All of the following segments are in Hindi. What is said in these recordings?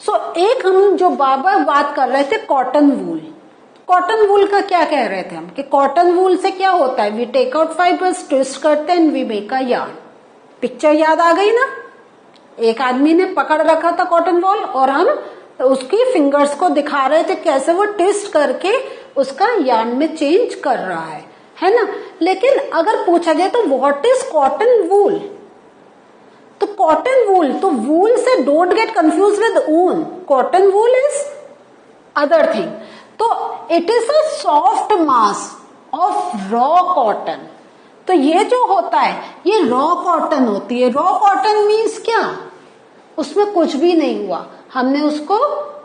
सो एक हम जो बार बार बात कर रहे थे कॉटन वूल, कॉटन वूल का क्या कह रहे थे हम कि कॉटन वूल से क्या होता है, we take out fibres, twist करते हैं and we make a yarn. Picture याद आ गई ना, एक आदमी ने पकड़ रखा था कॉटन वॉल और हम उसकी फिंगर्स को दिखा रहे थे कैसे वो ट्विस्ट करके उसका यार्न में चेंज कर रहा है ना। लेकिन अगर पूछा जाए तो व्हाट इज कॉटन वूल, तो कॉटन वूल, तो वूल से डोंट गेट कंफ्यूज विद ऊन, cotton wool is other thing. तो it is a soft mass of raw cotton. तो ये जो होता है ये रॉ कॉटन होती है। रॉ कॉटन मीन्स क्या, उसमें कुछ भी नहीं हुआ, हमने उसको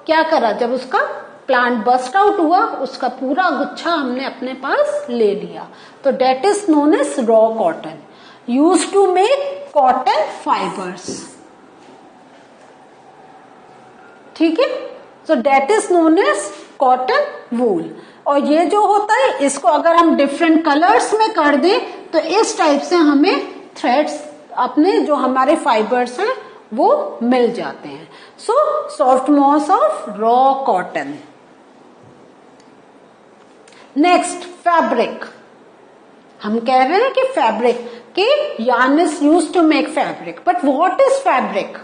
क्या करा, जब उसका प्लांट बस्ट आउट हुआ उसका पूरा गुच्छा हमने अपने पास ले लिया, तो that is known as raw cotton, use to make cotton fibres. ठीक है, so that is known as cotton wool. और ये जो होता है इसको अगर हम डिफरेंट कलर्स में कर दें तो इस टाइप से हमें थ्रेड्स अपने जो हमारे फाइबर्स हैं वो मिल जाते हैं। So soft mass of raw cotton. Next fabric, हम कह रहे हैं कि फैब्रिक कि yarn is used to make fabric, but what is fabric?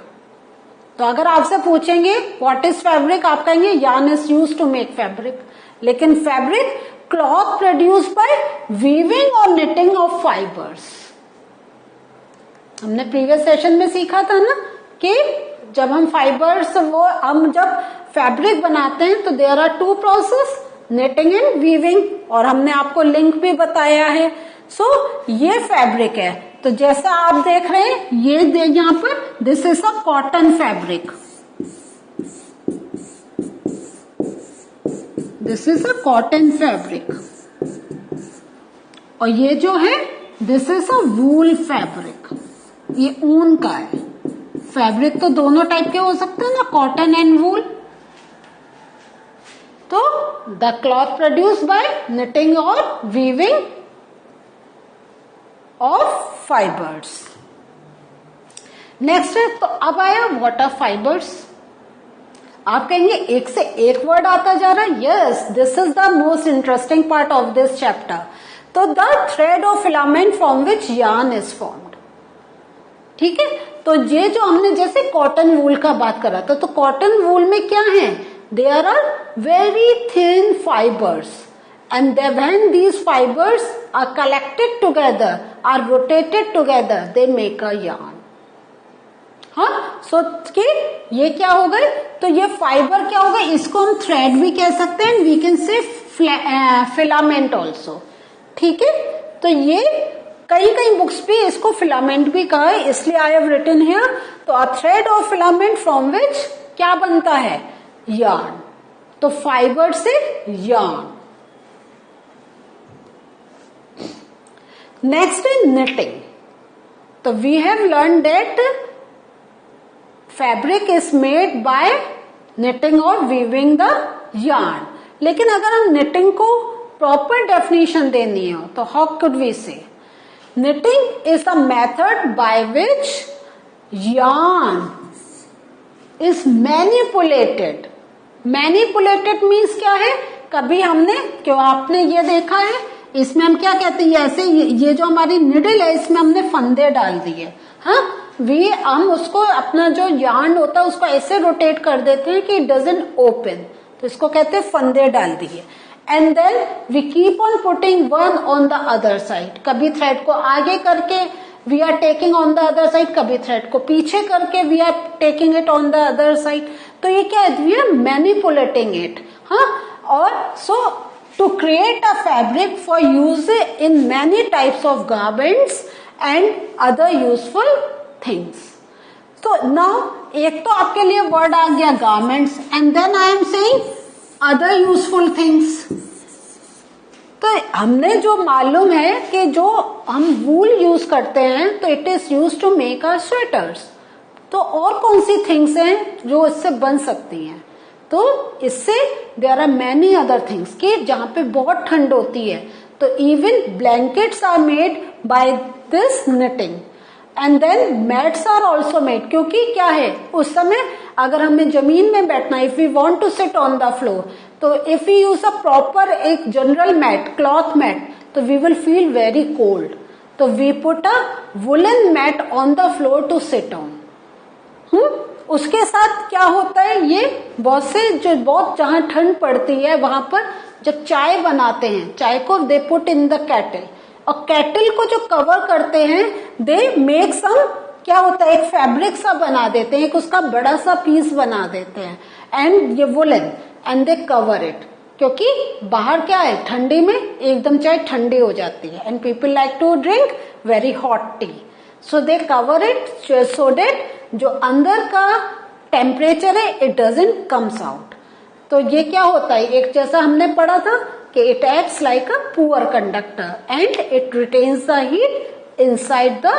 तो अगर आपसे पूछेंगे व्हाट इज फैब्रिक, आप कहेंगे yarn is used to make fabric, लेकिन fabric cloth produce bye weaving और निटिंग ऑफ फाइबर्स। हमने प्रीवियस सेशन में सीखा था ना कि जब हम फाइबर्स हम जब फैब्रिक बनाते हैं तो there are two process, knitting and weaving, और हमने आपको लिंक भी बताया है। सो ये फैब्रिक है, तो जैसा आप देख रहे हैं ये यहाँ पर this is a cotton fabric, this is a cotton fabric, और ये जो है this is a wool fabric, ये ऊन का है। फैब्रिक तो दोनों टाइप के हो सकते हैं ना, कॉटन एंड वूल। तो the cloth produce by knitting और वीविंग ऑफ फाइबर्स। नेक्स्ट है, तो अब आया व्हाट आर फाइबर्स। आप कहेंगे एक से एक वर्ड आता जा रहा है, yes this is the most interesting part of this chapter. तो द थ्रेड और filament from which yarn is formed. ठीक है, तो ये जो हमने जैसे कॉटन वूल का बात करा था, तो कॉटन वूल में क्या है, there are very thin fibres and when these fibers are collected together, are rotated together, they make a yarn. हाँ, सो कि ये क्या हो गए, तो ये फाइबर क्या हो गए, इसको हम थ्रेड भी कह सकते हैं, we can say filament also. ठीक है, तो ये कई बुक्स भी इसको फिलामेंट भी कहा है, इसलिए आई हैव रिटन हियर। तो अ थ्रेड और फिलामेंट फ्रॉम विच क्या बनता है, यार्न। तो फाइबर से यार्न। Next is knitting. तो we have learned that fabric is made by knitting or weaving the yarn. लेकिन अगर हम knitting को proper definition देनी हो तो how could we say? Knitting is a method by which yarn is manipulated. Manipulated means क्या है, कभी हमने क्यों आपने ये देखा है, इसमें हम क्या कहते हैं, ऐसे ये जो हमारी निडल है इसमें हमने फंदे डाल दिए। हाँ, हम उसको अपना जो यार्न होता है उसको ऐसे रोटेट कर देते हैं कि इट डजंट ओपन, तो इसको कहते हैं फंदे डाल दिए। And then we keep on putting one on the other side, कभी थ्रेड को आगे करके we are taking on the other side, कभी थ्रेड को पीछे करके we are taking it on the other side. तो ये क्या है, वी आर मैनिपुलेटिंग इट। हाँ, और सो to create a fabric for use in many types of garments and other useful things. So now एक तो आपके लिए वर्ड आ गया garments and then I am saying other useful things. तो हमने जो मालूम है कि जो हम वूल यूज करते हैं तो it is use to make our sweaters. तो और कौन सी थिंग्स हैं जो इससे बन सकती हैं, तो इससे there are many other things कि जहां पे बहुत ठंड होती है तो even blankets are made by this knitting. And then mats are also made, क्योंकि क्या है उस समय अगर हमें जमीन में बैठना, if we want to sit on the floor, तो if you use a proper एक जनरल मैट, क्लॉथ मैट, तो we will feel very cold, तो we put a woollen mat on the floor to sit on. उसके साथ क्या होता है, ये बहुत से जो बहुत जहां ठंड पड़ती है वहां पर जब चाय बनाते हैं, चाय को they put in the cattle, और कैटल को जो कवर करते हैं दे मेक सम, क्या होता है एक फैब्रिक सा बना देते हैं, एक उसका बड़ा सा पीस बना देते हैं, एंड ये woollen, and they cover it, क्योंकि बाहर क्या है ठंडी में एकदम चाय ठंडी हो जाती है, and people like to drink very hot tea, so they cover it so that जो अंदर का टेम्परेचर है इट डजंट कम्स आउट। तो ये क्या होता है, एक जैसा हमने पढ़ा था कि it acts like a poor conductor and it retains the heat inside the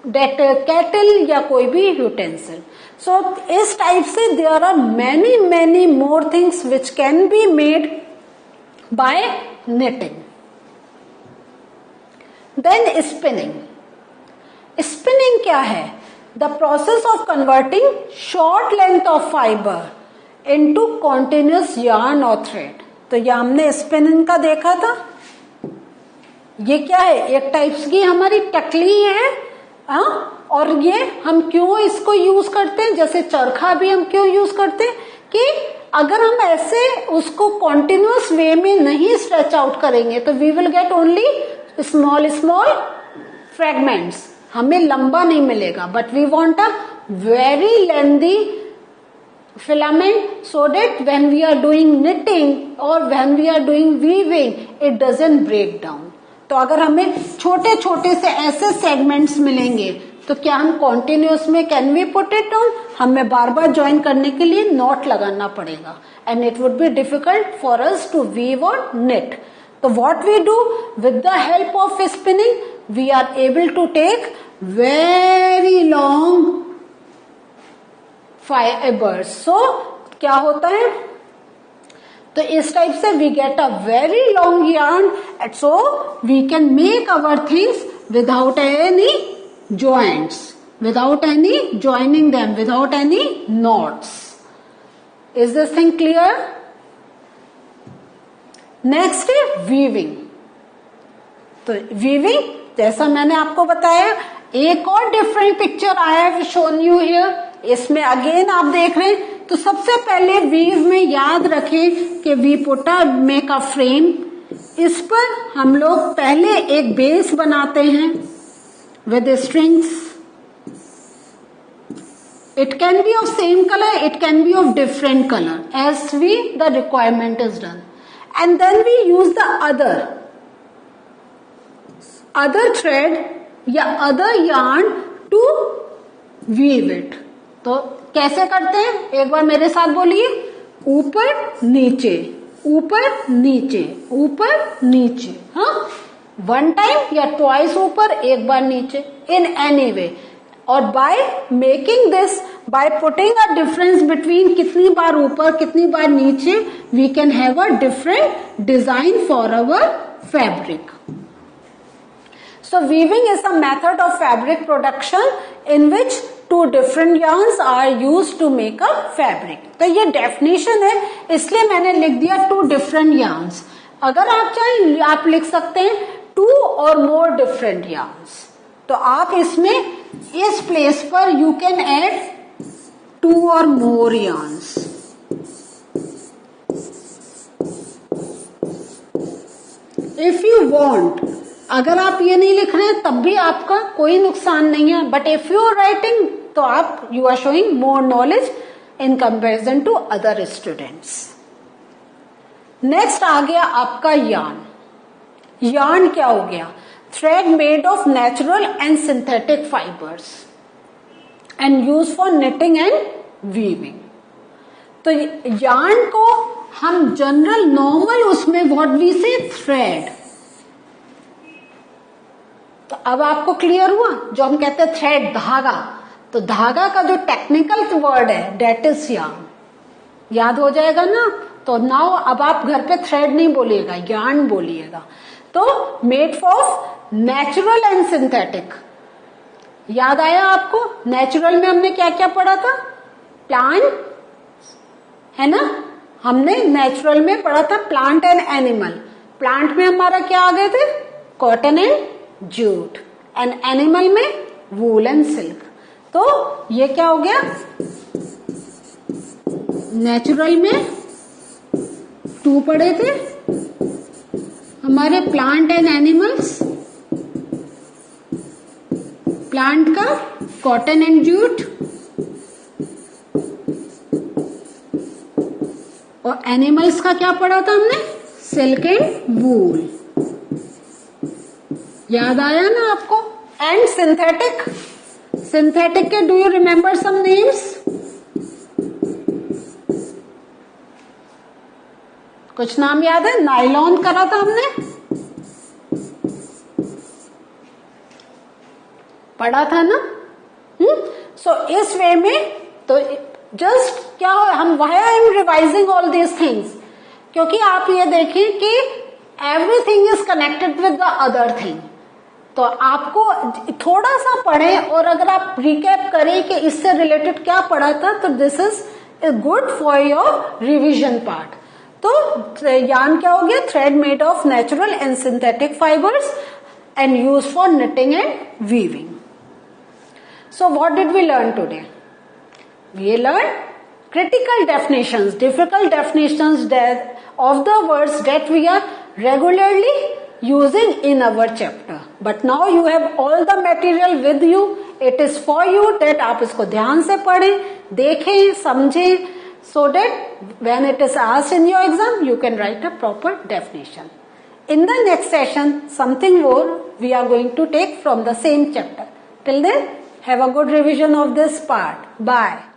kettle या कोई भी यूटेंसिल। सो इस टाइप से there are many many more things which can be made by knitting. Then spinning. Spinning क्या है, the process of converting short length of fibre into continuous yarn और थ्रेड। तो ये हमने स्पिनिंग का देखा था, ये क्या है एक टाइप्स की हमारी टकली है, और ये हम क्यों इसको यूज करते हैं, जैसे चरखा भी हम क्यों यूज करते हैं कि अगर हम ऐसे उसको कॉन्टिन्यूअस वे में नहीं स्ट्रेच आउट करेंगे तो we will get only small small fragments, हमें लंबा नहीं मिलेगा, but we want a very lengthy filament so that when we are doing knitting or when we are doing weaving it doesn't break down. तो अगर हमें छोटे छोटे से ऐसे सेगमेंट्स मिलेंगे तो क्या हम कॉन्टिन्यूस में can we put it on, हमें बार बार ज्वाइन करने के लिए नॉट लगाना पड़ेगा, and it would be difficult for us to weave और knit. तो what we do with the help of spinning we are able to take very long fibres. So क्या होता है, तो इस टाइप से we get a very long yarn, so we can make our things without any joints, without any joining them, without any knots. Is this thing clear? Next है weaving. तो weaving जैसा मैंने आपको बताया, एक और different picture I have shown you here, इसमें अगेन आप देख रहे हैं। तो सबसे पहले वीव में याद रखें कि we put a make a frame, इस पर हम लोग पहले एक बेस बनाते हैं with the strings. It can be of same color, it can be of different color as the requirement is done, and then we use the other thread या other yarn to weave it. तो कैसे करते हैं, एक बार मेरे साथ बोलिए, ऊपर नीचे ऊपर नीचे ऊपर नीचे, हाँ वन टाइम या ट्वाइस ऊपर एक बार नीचे, इन एनी वे, और by making this, by putting a difference between कितनी बार ऊपर कितनी बार नीचे, we can have a different design for our fabric. So weaving is a method of fabric production in which two different yarns are used to make a fabric. तो ये definition है, इसलिए मैंने लिख दिया two different yarns. अगर आप चाहें आप लिख सकते हैं two or more different yarns. तो आप इसमें इस प्लेस पर you can add two or more yarns. If you want, अगर आप ये नहीं लिख रहे हैं तब भी आपका कोई नुकसान नहीं है, but if you are writing तो आप you are showing more knowledge in comparison to other students. Next आ गया आपका यार्न. यार्न क्या हो गया? Thread made of natural and synthetic fibres and use for knitting and weaving. तो यार्न को हम जनरल नॉर्मल उसमें व्हाट वी से थ्रेड. तो अब आपको क्लियर हुआ, जो हम कहते हैं थ्रेड धागा, तो धागा का जो टेक्निकल वर्ड है डेट इज यार्न. याद हो जाएगा ना. तो नाउ अब आप घर पे थ्रेड नहीं बोलिएगा, यार्न बोलिएगा. तो made of natural and synthetic याद आया आपको? नेचुरल में हमने क्या क्या पढ़ा था? प्लांट, है ना? हमने नेचुरल में पढ़ा था प्लांट एंड एनिमल। प्लांट में हमारा क्या आ गए थे? Cotton and jute, and animal में वूल एंड सिल्क। तो ये क्या हो गया? नेचुरल में 2 पढ़े थे हमारे, प्लांट एंड एनिमल्स। प्लांट का कॉटन एंड जूट, और एनिमल्स का क्या पढ़ा था हमने? Silk and wool. याद आया ना आपको? एंड सिंथेटिक, सिंथेटिक के do you remember some names? कुछ नाम याद है? नायलॉन करा था हमने, पढ़ा था ना? सो इस वे में तो जस्ट क्या हो, हम why I am revising all these things, क्योंकि आप ये देखें कि everything is connected with the other thing. तो आपको थोड़ा सा पढ़ें और अगर आप रिकैप करें कि इससे रिलेटेड क्या पढ़ा था, तो this is good for your revision part. तो यार्न क्या हो गया? Thread made of natural and synthetic fibres and use for knitting and weaving. So what did we learn today? We learned critical definitions, difficult definitions of the words that we are regularly using in our chapter. But now you have all the material with you. It is for you that आप इसको ध्यान से पढ़ें, देखें, समझें, so that when it is asked in your exam, you can write a proper definition. In the next session, something more we are going to take from the same chapter. Till then, have a good revision of this part. Bye.